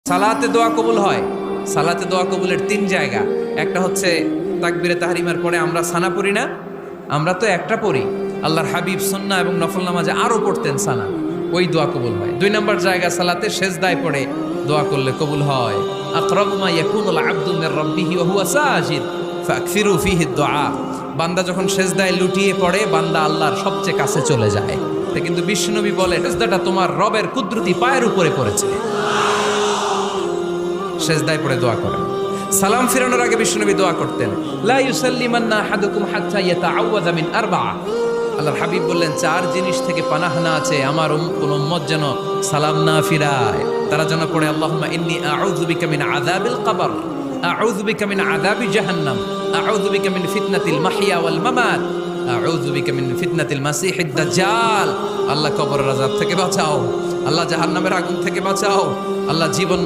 সালাতে দোয়া কবুল হয়। সালাতে দোয়া কবুলের 3 জায়গা। একটা হচ্ছে তাকবীরে তাহরিমার পরে আমরা সানা পড়ি না, আমরা তো একটা পড়ি। আল্লাহর হাবিব সুন্নাহ এবং নফল নামাজে আরো পড়তেন সানা, ওই দোয়া কবুল হয়। 2 নম্বর জায়গা সালাতে সেজদায় পড়ে দোয়া করলে কবুল হয়। আকরাবু মা ইয়াকুনুল আবদু মির রাব্বিহি ওয়া হুয়া সাজিদ ফাকসিরু ফীহি দুআ। বান্দা যখন সেজদায় লুটিয়ে পড়ে, বান্দা আল্লাহর সবচেয়ে কাছে চলে যায়। কিন্তু বিশ্বনবী বলে, সেজদাটা তোমার রবের কুদরতি পায়ের উপরে পড়েছে। সেজদায় পড়ে দোয়া করেন। সালাম ফিরানোর আগে বিশ্বনবী দোয়া করতেন, লা ইউসাল্লিমান্না আহাদুকুম হাত্তা ইয়াতাআওয়াযা মিন আরবা'a। আল্লাহর হাবিব বললেন, 4 জিনিস থেকে পানাহানা আছে, আমার কোন উম্মত যেন সালাম না ফিরায়। তারা যেন পড়ে, আল্লাহুম্মা ইন্নী আউযু বিকা মিন আযাবিল কবর, আউযু বিকা মিন আযাবি জাহান্নাম, আউযু বিকা মিন ফিতনাতিল মাহইয়া ওয়াল মামাত, আউযু বিকা মিন ফিতনাতিল মাসিহিদ দাজ্জাল। আল্লাহ কবরের আযাব থেকে বাঁচাও, আল্লাহ জাহান্নামের আগুন থেকে বাঁচাও, আল্লাহ জীবন